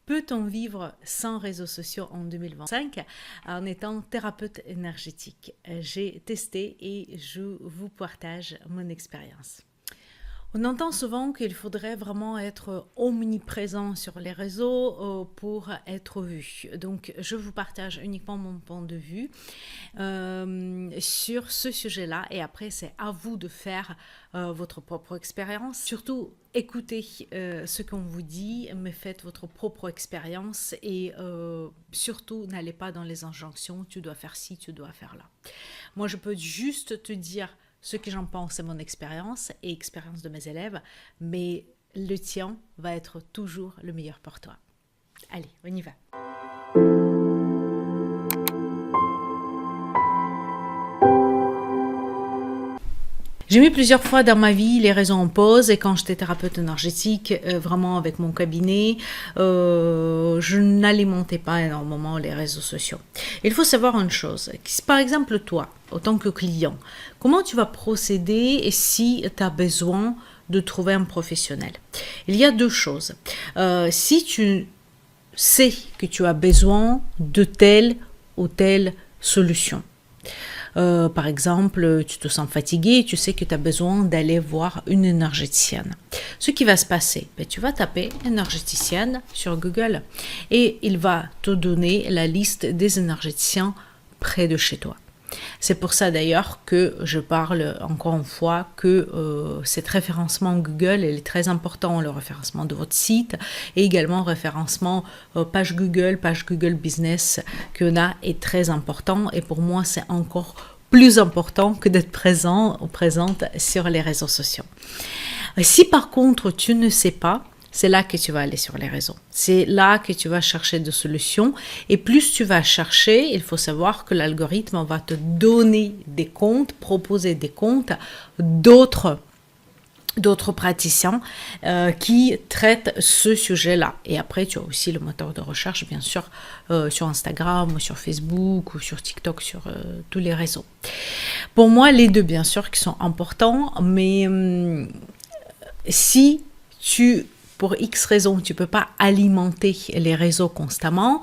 Peut-on vivre sans réseaux sociaux en 2025 en étant thérapeute énergétique? J'ai testé et je vous partage mon expérience. On entend souvent qu'il faudrait vraiment être omniprésent sur les réseaux pour être vu. Donc, je vous partage uniquement mon point de vue sur ce sujet-là. Et après, c'est à vous de faire votre propre expérience. Surtout, écoutez ce qu'on vous dit, mais faites votre propre expérience et surtout, n'allez pas dans les injonctions. Tu dois faire ci, tu dois faire là. Moi, je peux juste te dire ce que j'en pense, c'est mon expérience et expérience de mes élèves, mais le tien va être toujours le meilleur pour toi. Allez, on y va. J'ai mis plusieurs fois dans ma vie les réseaux en pause et quand j'étais thérapeute énergétique, vraiment avec mon cabinet, je n'alimentais pas énormément les réseaux sociaux. Il faut savoir une chose, par exemple toi, en tant que client, comment tu vas procéder si tu as besoin de trouver un professionnel? Il y a deux choses. Si tu sais que tu as besoin de telle ou telle solution, par exemple, tu te sens fatigué, tu sais que tu as besoin d'aller voir une énergéticienne. Ce qui va se passer, tu vas taper énergéticienne sur Google et il va te donner la liste des énergéticiens près de chez toi. C'est pour ça d'ailleurs que je parle encore une fois que cet référencement Google est très important, le référencement de votre site et également le référencement page Google Business qu'on a est très important et pour moi c'est encore plus important que d'être présent ou présente sur les réseaux sociaux. Si par contre tu ne sais pas, c'est là que tu vas aller sur les réseaux. C'est là que tu vas chercher des solutions. Et plus tu vas chercher, il faut savoir que l'algorithme va te donner des comptes, proposer des comptes d'autres praticiens qui traitent ce sujet-là. Et après, tu as aussi le moteur de recherche, bien sûr, sur Instagram, ou sur Facebook, ou sur TikTok, sur tous les réseaux. Pour moi, les deux, bien sûr, qui sont importants, mais si pour X raisons, tu ne peux pas alimenter les réseaux constamment,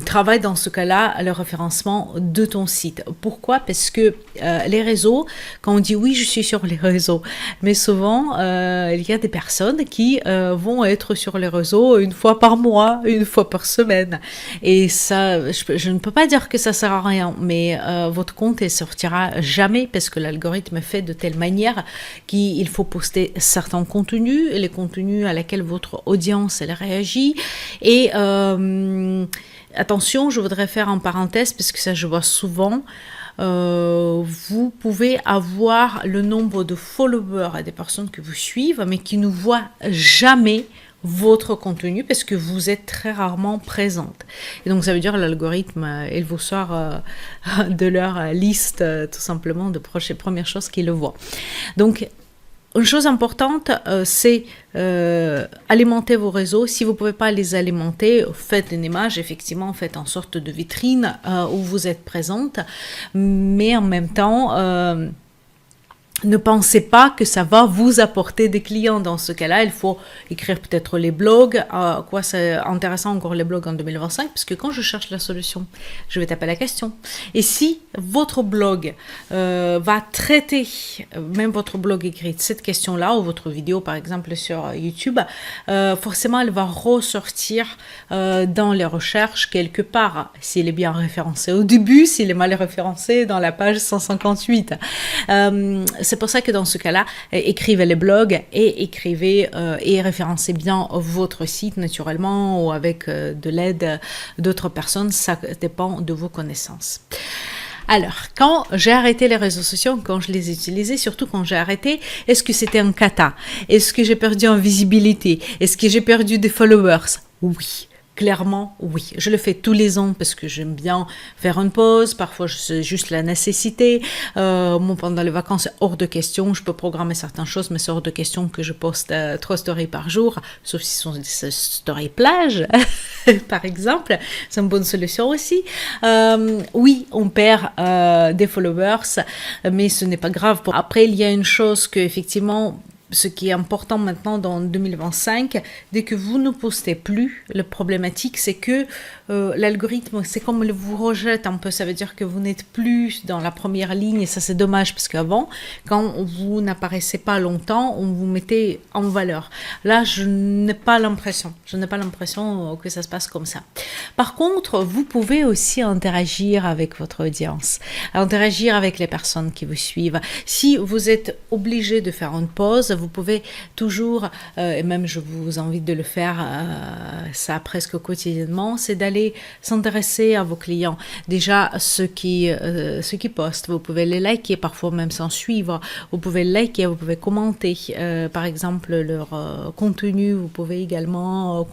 travaille dans ce cas-là le référencement de ton site. Pourquoi? Parce que les réseaux, quand on dit oui, je suis sur les réseaux, mais souvent, il y a des personnes qui vont être sur les réseaux une fois par mois, une fois par semaine. Et ça, je ne peux pas dire que ça sert à rien, mais votre compte ne sortira jamais parce que l'algorithme est fait de telle manière qu'il faut poster certains contenus, les contenus à lesquels votre audience elle réagit. Et attention, je voudrais faire en parenthèse, parce que ça je vois souvent, vous pouvez avoir le nombre de followers et des personnes que vous suivez, mais qui ne voient jamais votre contenu parce que vous êtes très rarement présente. Et donc ça veut dire l'algorithme, il vous sort de leur liste tout simplement de premières choses qu'il le voit. Donc une chose importante, c'est alimenter vos réseaux. Si vous ne pouvez pas les alimenter, faites une image, effectivement, faites en sorte de vitrine où vous êtes présente, mais en même temps, ne pensez pas que ça va vous apporter des clients. Dans ce cas-là, il faut écrire peut-être les blogs. Quoi, c'est intéressant encore les blogs en 2025, parce que quand je cherche la solution, je vais taper la question. Et si votre blog va traiter, même votre blog écrit, cette question-là, ou votre vidéo par exemple sur YouTube, forcément elle va ressortir dans les recherches quelque part, s'il est bien référencé au début, s'il est mal référencé dans la page 158. C'est pour ça que dans ce cas-là, écrivez les blogs et écrivez et référencez bien votre site naturellement ou avec de l'aide d'autres personnes. Ça dépend de vos connaissances. Alors, quand j'ai arrêté les réseaux sociaux, quand je les utilisais, surtout quand j'ai arrêté, est-ce que c'était un cata? Est-ce que j'ai perdu en visibilité? Est-ce que j'ai perdu des followers? Oui. Clairement, oui. Je le fais tous les ans parce que j'aime bien faire une pause. Parfois, c'est juste la nécessité. Pendant les vacances, c'est hors de question. Je peux programmer certaines choses, mais c'est hors de question que je poste 3 stories par jour, sauf si ce sont des stories plage, par exemple. C'est une bonne solution aussi. Oui, on perd des followers, mais ce n'est pas grave. Après, il y a une chose que, effectivement, ce qui est important maintenant dans 2025, dès que vous ne postez plus, la problématique c'est que l'algorithme, c'est comme il vous rejette un peu, ça veut dire que vous n'êtes plus dans la première ligne et ça c'est dommage parce qu'avant, quand vous n'apparaissez pas longtemps, on vous mettait en valeur. Là, je n'ai pas l'impression que ça se passe comme ça. Par contre, vous pouvez aussi interagir avec votre audience, interagir avec les personnes qui vous suivent. Si vous êtes obligé de faire une pause, vous pouvez toujours, et même je vous invite de le faire, ça presque quotidiennement, c'est d'aller s'intéresser à vos clients. Déjà, ceux qui postent, vous pouvez les liker, parfois même sans suivre. Vous pouvez liker, vous pouvez commenter, par exemple, leur contenu. Vous pouvez également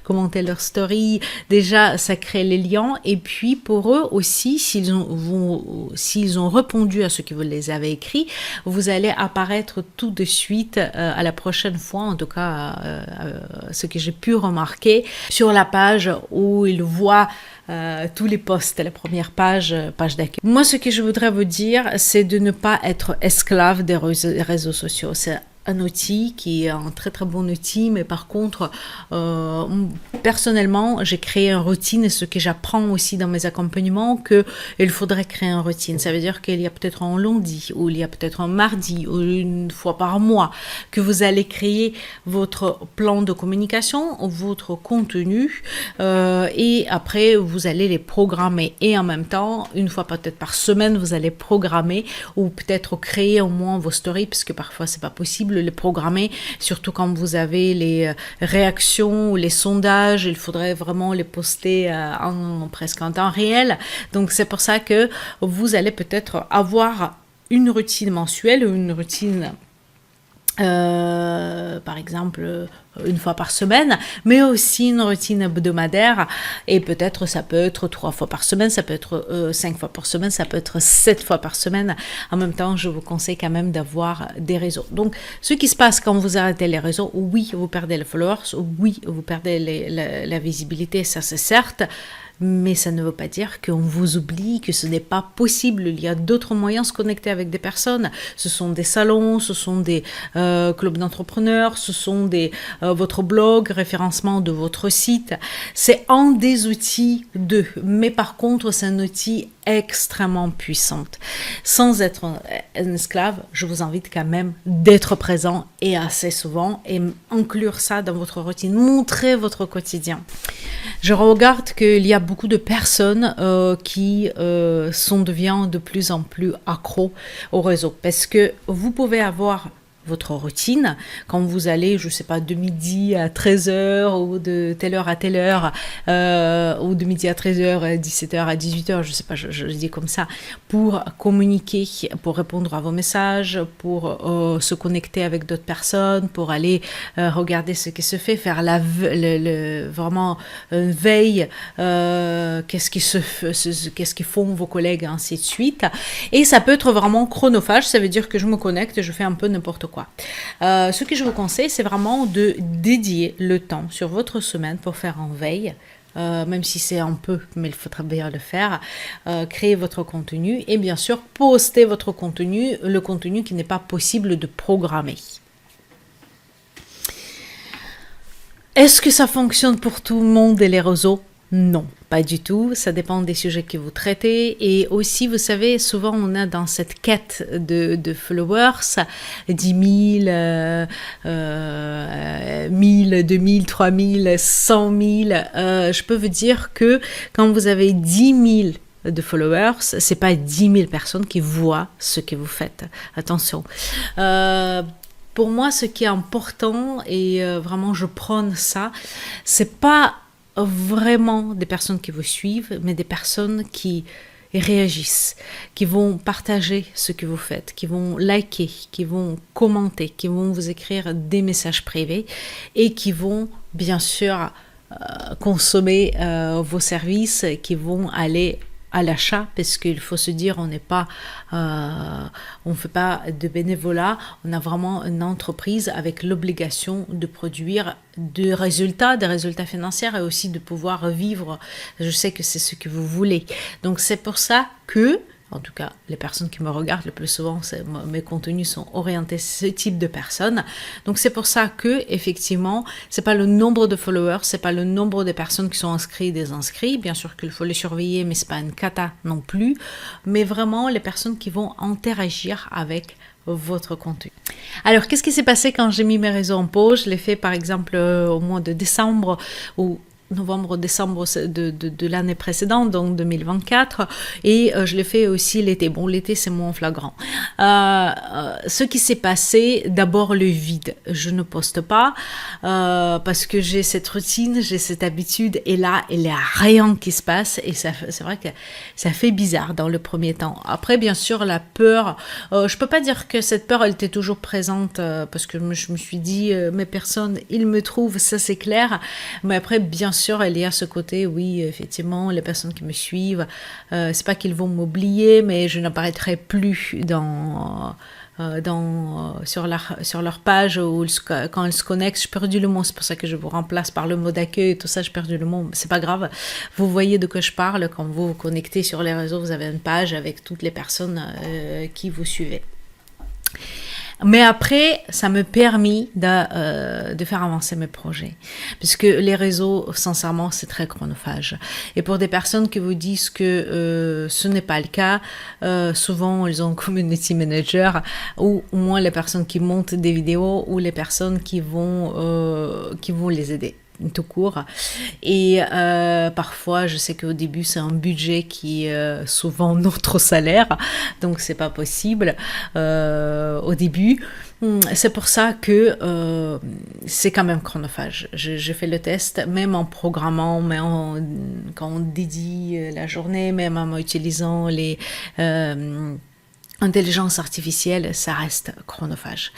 commenter leur story. Déjà, ça crée les liens. Et puis, pour eux aussi, s'ils ont répondu à ce que vous les avez écrit, vous allez apparaître tout de suite à la prochaine fois, en tout cas, ce que j'ai pu remarquer sur la page où ils voient tous les posts, la première page d'accueil. Moi, ce que je voudrais vous dire, c'est de ne pas être esclave des réseaux sociaux. C'est un outil qui est un très très bon outil, mais par contre, personnellement, j'ai créé une routine et ce que j'apprends aussi dans mes accompagnements, qu'il faudrait créer une routine. Ça veut dire qu'il y a peut-être un lundi, ou il y a peut-être un mardi, ou une fois par mois, que vous allez créer votre plan de communication, votre contenu, et après, vous allez les programmer. Et en même temps, une fois peut-être par semaine, vous allez programmer, ou peut-être créer au moins vos stories, parce que parfois, c'est pas possible les programmer, surtout quand vous avez les réactions ou les sondages, il faudrait vraiment les poster presque en temps réel. Donc c'est pour ça que vous allez peut-être avoir une routine mensuelle ou une routine par exemple une fois par semaine, mais aussi une routine hebdomadaire, et peut-être ça peut être 3 fois par semaine, ça peut être 5 fois par semaine, ça peut être 7 fois par semaine. En même temps, je vous conseille quand même d'avoir des réseaux. Donc, ce qui se passe quand vous arrêtez les réseaux, oui, vous perdez les followers, oui, vous perdez la visibilité, ça c'est certes, mais ça ne veut pas dire qu'on vous oublie, que ce n'est pas possible. Il y a d'autres moyens de se connecter avec des personnes. Ce sont des salons, ce sont des clubs d'entrepreneurs, ce sont votre blog, référencement de votre site. C'est un des outils mais par contre, c'est un outil extrêmement puissant. Sans être un esclave, je vous invite quand même d'être présent et assez souvent et inclure ça dans votre routine. Montrez votre quotidien. Je regarde qu'il y a beaucoup de personnes qui deviennent de plus en plus accros au réseau parce que vous pouvez avoir votre routine, quand vous allez, je sais pas, de midi à 13h ou de telle heure à telle heure, ou de midi à 13h, à 17h à 18h, je sais pas, je le dis comme ça, pour communiquer, pour répondre à vos messages, pour se connecter avec d'autres personnes, pour aller regarder ce qui se fait, faire vraiment une veille, qu'est-ce qu'ils font vos collègues, ainsi de suite. Et ça peut être vraiment chronophage, ça veut dire que je me connecte et je fais un peu n'importe quoi. Ce que je vous conseille, c'est vraiment de dédier le temps sur votre semaine pour faire en veille, même si c'est un peu, mais il faudra bien le faire, créer votre contenu et bien sûr poster votre contenu, le contenu qui n'est pas possible de programmer. Est-ce que ça fonctionne pour tout le monde et les réseaux ? Non, pas du tout. Ça dépend des sujets que vous traitez. Et aussi, vous savez, souvent, on a dans cette quête de followers 10 000, 1000, 2000, 3000, 100 000. Je peux vous dire que quand vous avez 10 000 de followers, c'est pas 10 000 personnes qui voient ce que vous faites. Attention. Pour moi, ce qui est important, et vraiment je prône ça, c'est pas vraiment des personnes qui vous suivent, mais des personnes qui réagissent, qui vont partager ce que vous faites, qui vont liker, qui vont commenter, qui vont vous écrire des messages privés et qui vont bien sûr consommer vos services, qui vont aller à l'achat, parce qu'il faut se dire, on fait pas de bénévolat, on a vraiment une entreprise avec l'obligation de produire des résultats financiers et aussi de pouvoir vivre. Je sais que c'est ce que vous voulez. Donc c'est pour ça que En tout cas, les personnes qui me regardent le plus souvent, mes contenus sont orientés ce type de personnes. Donc c'est pour ça que effectivement, c'est pas le nombre de followers, c'est pas le nombre de personnes qui sont inscrits, désinscrits. Bien sûr qu'il faut les surveiller, mais c'est pas une cata non plus. Mais vraiment les personnes qui vont interagir avec votre contenu. Alors, qu'est-ce qui s'est passé quand j'ai mis mes réseaux en pause? Je l'ai fait par exemple au mois de décembre ou novembre-décembre de l'année précédente, donc 2024, et je l'ai fait aussi l'été. Bon, l'été, c'est moins flagrant. Ce qui s'est passé, d'abord le vide. Je ne poste pas parce que j'ai cette routine, j'ai cette habitude, et là, il n'y a rien qui se passe, et c'est vrai que ça fait bizarre dans le premier temps. Après, bien sûr, la peur, je peux pas dire que cette peur, elle était toujours présente, parce que je me suis dit, mes personnes, ils me trouvent, ça c'est clair, mais après, bien sûr, il y a ce côté, oui, effectivement, les personnes qui me suivent, c'est pas qu'ils vont m'oublier, mais je n'apparaîtrai plus sur leur page ou quand ils se connectent. J'ai perdu le mot, c'est pour ça que je vous remplace par le mot d'accueil et tout ça, j'ai perdu le mot, c'est pas grave. Vous voyez de quoi je parle, quand vous vous connectez sur les réseaux, vous avez une page avec toutes les personnes qui vous suivez. Mais après, ça me permis de faire avancer mes projets. Puisque les réseaux, sincèrement, c'est très chronophage. Et pour des personnes qui vous disent que ce n'est pas le cas, souvent, ils ont un community manager, ou au moins les personnes qui montent des vidéos, ou les personnes qui vont les aider tout court. Et parfois, je sais qu'au début, c'est un budget qui est souvent notre salaire, donc c'est pas possible au début. C'est pour ça que c'est quand même chronophage. J'ai fait le test, même en programmant, quand on dédie la journée, même en utilisant les intelligence artificielle, ça reste chronophage.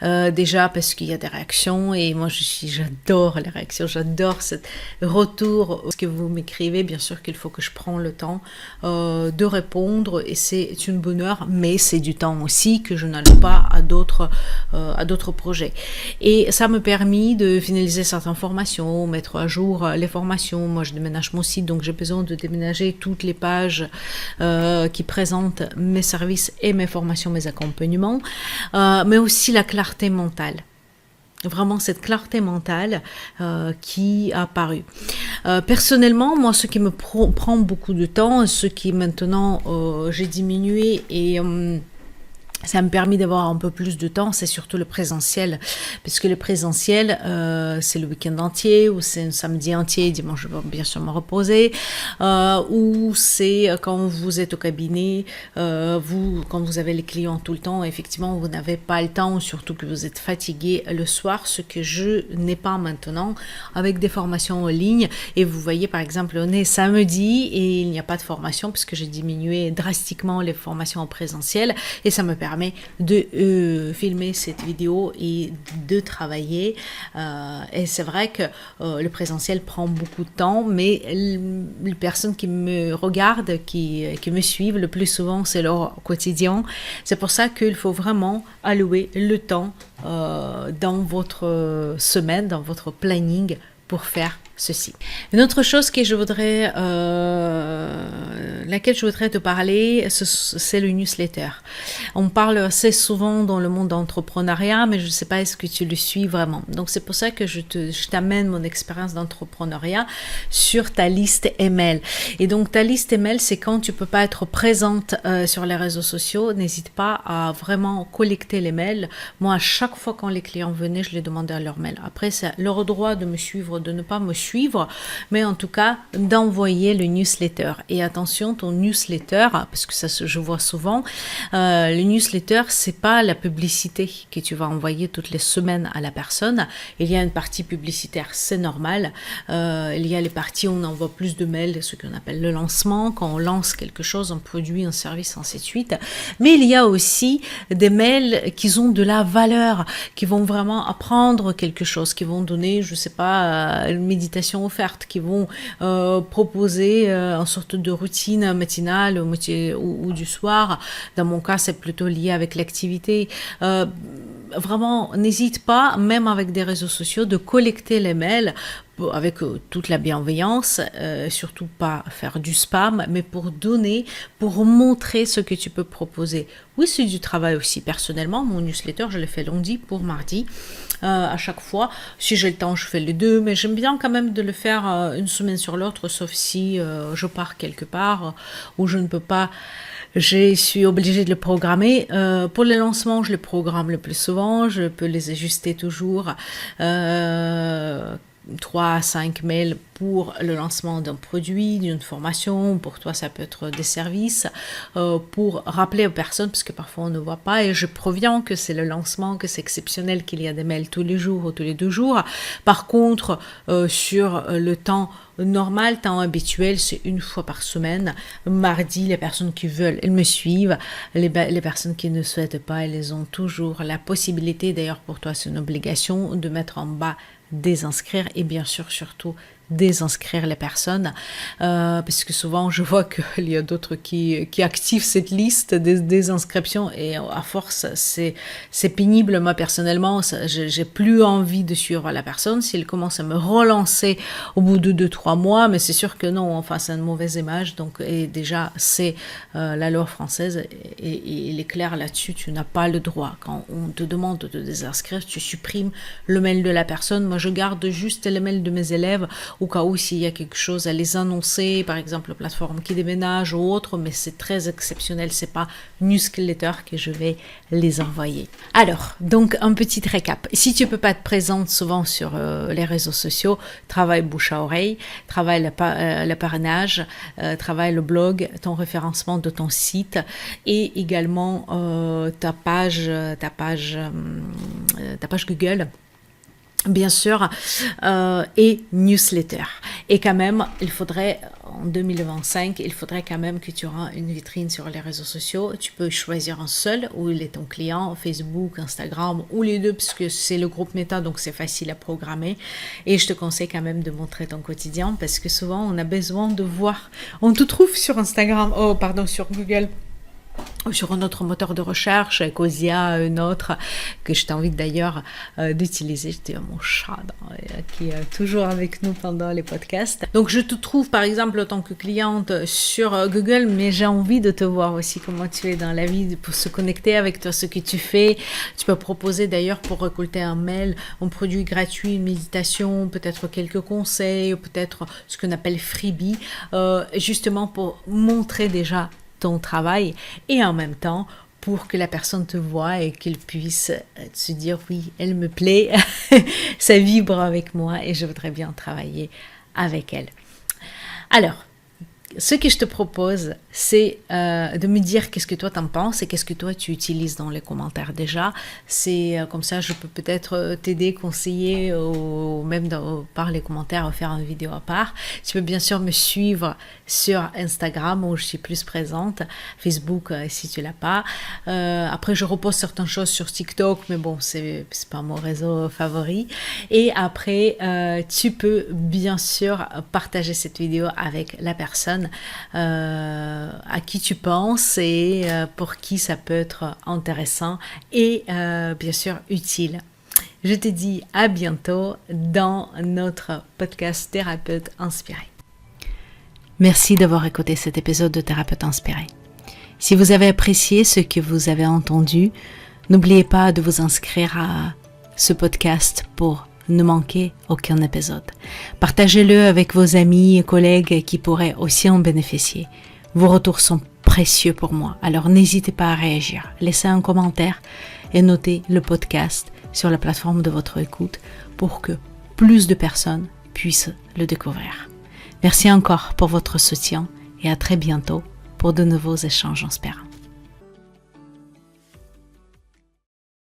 Déjà parce qu'il y a des réactions, et moi j'adore les réactions, j'adore ce retour, ce que vous m'écrivez. Bien sûr qu'il faut que je prenne le temps de répondre, et c'est une bonne heure, mais c'est du temps aussi que je n'alloue pas à d'autres projets. Et ça me permet de finaliser certaines formations, mettre à jour les formations. Moi je déménage mon site, donc j'ai besoin de déménager toutes les pages qui présentent mes services et mes formations, mes accompagnements, mais aussi la clarté mentale. Vraiment cette clarté mentale qui a apparu. Personnellement, moi, ce qui me prend beaucoup de temps, ce qui maintenant j'ai diminué, et ça me permet d'avoir un peu plus de temps, c'est surtout le présentiel. Parce que le présentiel, c'est le week-end entier, ou c'est un samedi entier, dimanche je vais bien sûr me reposer, ou c'est quand vous êtes au cabinet, quand vous avez les clients tout le temps, effectivement, vous n'avez pas le temps, surtout que vous êtes fatigué le soir, ce que je n'ai pas maintenant, avec des formations en ligne. Et vous voyez, par exemple, on est samedi, et il n'y a pas de formation, puisque j'ai diminué drastiquement les formations en présentiel, et ça me permet de filmer cette vidéo et de travailler. Et c'est vrai que le présentiel prend beaucoup de temps, mais les personnes qui me regardent, qui me suivent, le plus souvent, c'est leur quotidien. C'est pour ça qu'il faut vraiment allouer le temps dans votre semaine, dans votre planning, pour faire ceci. Une autre chose que laquelle je voudrais te parler, c'est le newsletter. On parle assez souvent dans le monde d'entrepreneuriat, mais je ne sais pas est-ce que tu le suis vraiment. Donc c'est pour ça que je t'amène mon expérience d'entrepreneuriat sur ta liste email. Et donc ta liste email, c'est quand tu peux pas être présente sur les réseaux sociaux, n'hésite pas à vraiment collecter les mails. Moi, à chaque fois quand les clients venaient, je les demandais à leur mail. Après, c'est leur droit de me suivre, de ne pas me suivre, mais en tout cas d'envoyer le newsletter. Et attention, ton newsletter, parce que ça je vois souvent, le newsletter, c'est pas la publicité que tu vas envoyer toutes les semaines à la personne. Il y a une partie publicitaire, c'est normal. Il y a les parties où on envoie plus de mails, ce qu'on appelle le lancement, quand on lance quelque chose, un produit, un service, ainsi de suite. Mais il y a aussi des mails qui ont de la valeur, qui vont vraiment apprendre quelque chose, qui vont donner, je sais pas, une méditation offerte, qui vont proposer une sorte de routine matinale ou du soir. Dans mon cas, c'est plutôt lié avec l'activité. Vraiment, n'hésite pas, même avec des réseaux sociaux, de collecter les mails avec toute la bienveillance, surtout pas faire du spam, mais pour donner, pour montrer ce que tu peux proposer. Oui, c'est du travail aussi. Personnellement, mon newsletter, je l'ai fait lundi pour mardi. À chaque fois, si j'ai le temps, je fais les deux, mais j'aime bien quand même de le faire une semaine sur l'autre, sauf si je pars quelque part où je ne peux pas. Je suis obligée de le programmer. Pour les lancements, je les programme le plus souvent. Je peux les ajuster toujours. 3 à 5 mails pour le lancement d'un produit, d'une formation. Pour toi, ça peut être des services. Pour rappeler aux personnes, parce que parfois on ne voit pas, et je préviens que c'est le lancement, que c'est exceptionnel, qu'il y a des mails tous les jours ou tous les 2 jours. Par contre, sur le temps normal, temps habituel, c'est 1 fois par semaine. Mardi, les personnes qui veulent, elles me suivent. Les personnes qui ne souhaitent pas, elles ont toujours la possibilité, d'ailleurs pour toi c'est une obligation, de mettre en bas désinscrire, et bien sûr surtout désinscrire les personnes, parce que souvent je vois qu'il y a d'autres qui activent cette liste des désinscriptions, et à force c'est pénible. Moi personnellement, j'ai plus envie de suivre la personne s'il commence à me relancer au bout de 2-3 mois, mais c'est sûr que non, enfin c'est une mauvaise image. Donc, et déjà c'est la loi française, et il est clair là-dessus, tu n'as pas le droit, quand on te demande de te désinscrire, tu supprimes le mail de la personne. Moi je garde juste les mails de mes élèves au cas où s'il y a quelque chose à les annoncer, par exemple la plateforme qui déménage ou autre, mais c'est très exceptionnel, c'est pas newsletter que je vais les envoyer. Alors, donc un petit récap. Si tu peux pas être présente souvent sur les réseaux sociaux, travaille bouche à oreille, travaille le parrainage, travaille le blog, ton référencement de ton site, et également ta page Google, bien sûr, et newsletter. Et quand même, il faudrait, en 2025, il faudrait quand même que tu auras une vitrine sur les réseaux sociaux. Tu peux choisir un seul, où il est ton client, Facebook, Instagram, ou les deux, puisque c'est le groupe Meta, donc c'est facile à programmer. Et je te conseille quand même de montrer ton quotidien, parce que souvent, on a besoin de voir. On te trouve sur Instagram, sur Google, sur un autre moteur de recherche, Ecosia, un autre que je t'invite d'ailleurs d'utiliser. J'étais mon chat qui est toujours avec nous pendant les podcasts. Donc je te trouve par exemple en tant que cliente sur Google, mais j'ai envie de te voir aussi comment tu es dans la vie, pour se connecter avec toi, ce que tu fais. Tu peux proposer d'ailleurs pour récolter un mail, un produit gratuit, une méditation, peut-être quelques conseils, peut-être ce qu'on appelle freebie, justement pour montrer déjà ton travail, et en même temps pour que la personne te voie et qu'elle puisse se dire oui, elle me plaît, ça vibre avec moi et je voudrais bien travailler avec elle. Alors, ce que je te propose, c'est de me dire qu'est-ce que toi t'en penses et qu'est-ce que toi tu utilises dans les commentaires déjà. C'est comme ça, je peux peut-être t'aider, conseiller, ou même par les commentaires faire une vidéo à part. Tu peux bien sûr me suivre sur Instagram où je suis plus présente, Facebook si tu l'as pas. Après, je repose certaines choses sur TikTok, mais bon, c'est pas mon réseau favori. Et après, tu peux bien sûr partager cette vidéo avec la personne à qui tu penses et pour qui ça peut être intéressant et bien sûr utile. Je te dis à bientôt dans notre podcast Thérapeute Inspiré. Merci d'avoir écouté cet épisode de Thérapeute Inspiré. Si vous avez apprécié ce que vous avez entendu, n'oubliez pas de vous inscrire à ce podcast pour ne manquez aucun épisode. Partagez-le avec vos amis et collègues qui pourraient aussi en bénéficier. Vos retours sont précieux pour moi, alors n'hésitez pas à réagir. Laissez un commentaire et notez le podcast sur la plateforme de votre écoute pour que plus de personnes puissent le découvrir. Merci encore pour votre soutien et à très bientôt pour de nouveaux échanges inspirants.